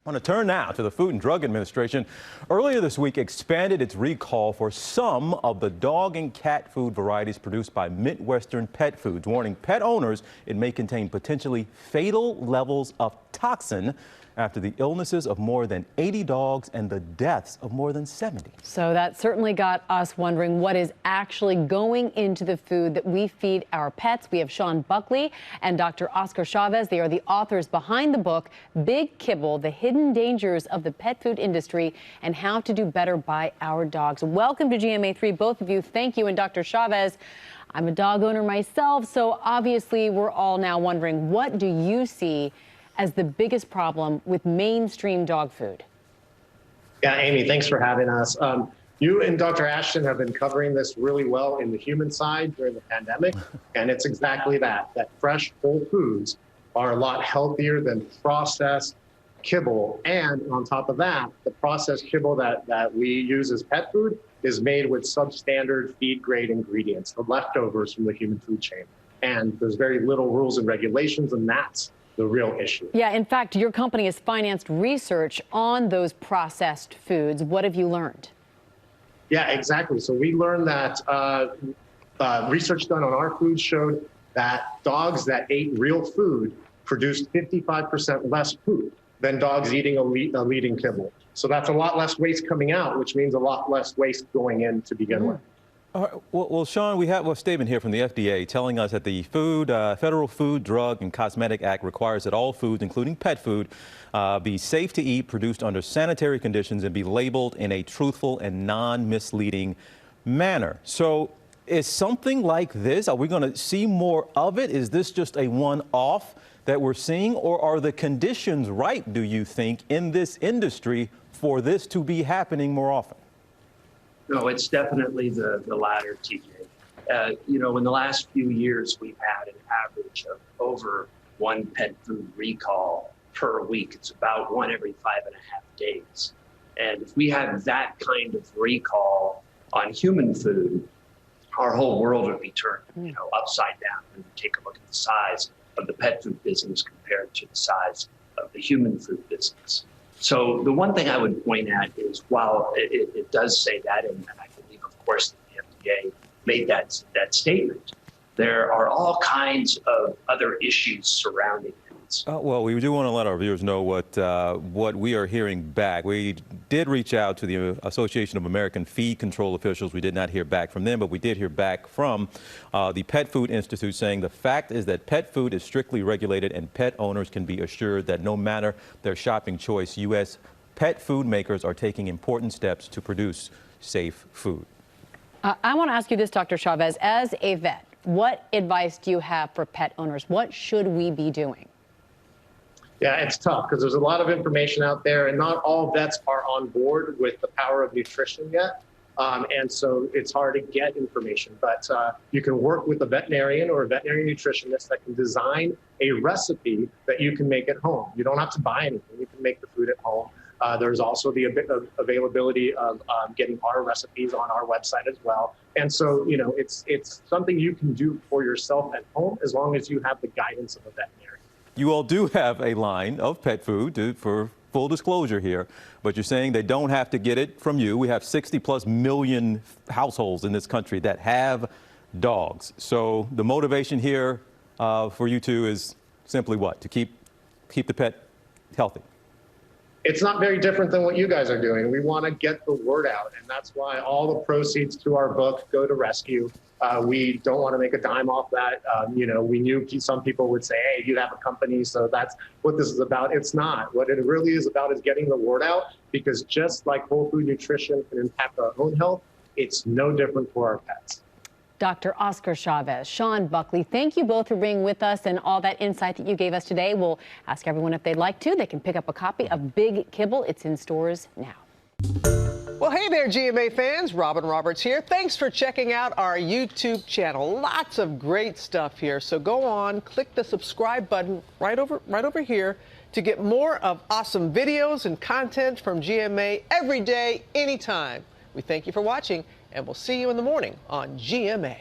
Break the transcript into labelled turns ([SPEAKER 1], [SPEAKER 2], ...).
[SPEAKER 1] I want to turn now to the Food and Drug Administration. Earlier this week expanded its recall for some of the dog and cat food varieties produced by Midwestern Pet Foods, warning pet owners it may contain potentially fatal levels of toxin after the illnesses of more than 80 dogs and the deaths of more than 70.
[SPEAKER 2] So that certainly got us wondering what is actually going into the food that we feed our pets. We have Shawn Buckley and Dr. Oscar Chavez. They are the authors behind the book, Big Kibble, The Hidden Dangers of the Pet Food Industry and How to Do Better by Our Dogs. Welcome to GMA3, both of you. Thank you. And Dr. Chavez, I'm a dog owner myself, so obviously we're all now wondering, what do you see as the biggest problem with mainstream dog food?
[SPEAKER 3] Yeah, Amy, thanks for having us. You and Dr. Ashton have been covering this really well in the human side during the pandemic, and it's exactly that fresh, whole foods are a lot healthier than processed kibble. And on top of that, the processed kibble that we use as pet food is made with substandard feed-grade ingredients, the leftovers from the human food chain. And there's very little rules and regulations, and that's the real issue.
[SPEAKER 2] Yeah, in fact, your company has financed research on those processed foods. What have you learned?
[SPEAKER 3] Yeah, exactly. So we learned that research done on our food showed that dogs that ate real food produced 55% less poop than dogs eating a leading kibble. So that's a lot less waste coming out, which means a lot less waste going in to begin with.
[SPEAKER 1] All right. Well, Shawn, we have a statement here from the FDA telling us that the Federal Food, Drug, and Cosmetic Act requires that all foods, including pet food, be safe to eat, produced under sanitary conditions, and be labeled in a truthful and non-misleading manner. So is something like this, are we going to see more of it? Is this just a one-off that we're seeing, or are the conditions right, do you think, in this industry for this to be happening more often?
[SPEAKER 4] No, it's definitely the latter, TJ. In the last few years, we've had an average of over one pet food recall per week. It's about one every 5.5 days. And if we had that kind of recall on human food, our whole world would be turned, upside down. And take a look at the size of the pet food business compared to the size of the human food business. So the one thing I would point at is, while it does say that, and I believe, of course, that the FDA made that statement, there are all kinds of other issues surrounding it.
[SPEAKER 1] Well, we do want to let our viewers know what we are hearing back. We did reach out to the Association of American Feed Control Officials. We did not hear back from them, but we did hear back from the Pet Food Institute, saying the fact is that pet food is strictly regulated and pet owners can be assured that no matter their shopping choice, U.S. pet food makers are taking important steps to produce safe food.
[SPEAKER 2] I want to ask you this, Dr. Chavez, as a vet, what advice do you have for pet owners? What should we be doing?
[SPEAKER 3] Yeah, it's tough because there's a lot of information out there, and not all vets are on board with the power of nutrition yet. And so it's hard to get information, but you can work with a veterinarian or a veterinary nutritionist that can design a recipe that you can make at home. You don't have to buy anything. You can make the food at home. There's also the availability of getting our recipes on our website as well. And so, it's something you can do for yourself at home as long as you have the guidance of a veterinarian.
[SPEAKER 1] You all do have a line of pet food, for full disclosure here, but you're saying they don't have to get it from you. We have 60+ million households in this country that have dogs. So the motivation here for you two is simply what? To keep the pet healthy?
[SPEAKER 3] It's not very different than what you guys are doing. We want to get the word out, and that's why all the proceeds to our book go to rescue. We don't want to make a dime off that. We knew some people would say, hey, you have a company, so that's what this is about. It's not. What it really is about is getting the word out, because just like whole food nutrition can impact our own health, it's no different for our pets.
[SPEAKER 2] Dr. Oscar Chavez, Shawn Buckley, thank you both for being with us and all that insight that you gave us today. We'll ask everyone if they'd like to. They can pick up a copy of Big Kibble. It's in stores now.
[SPEAKER 5] Well, hey there, GMA fans. Robin Roberts here. Thanks for checking out our YouTube channel. Lots of great stuff here. So go on, click the subscribe button right over here to get more of awesome videos and content from GMA every day, anytime. We thank you for watching, and we'll see you in the morning on GMA.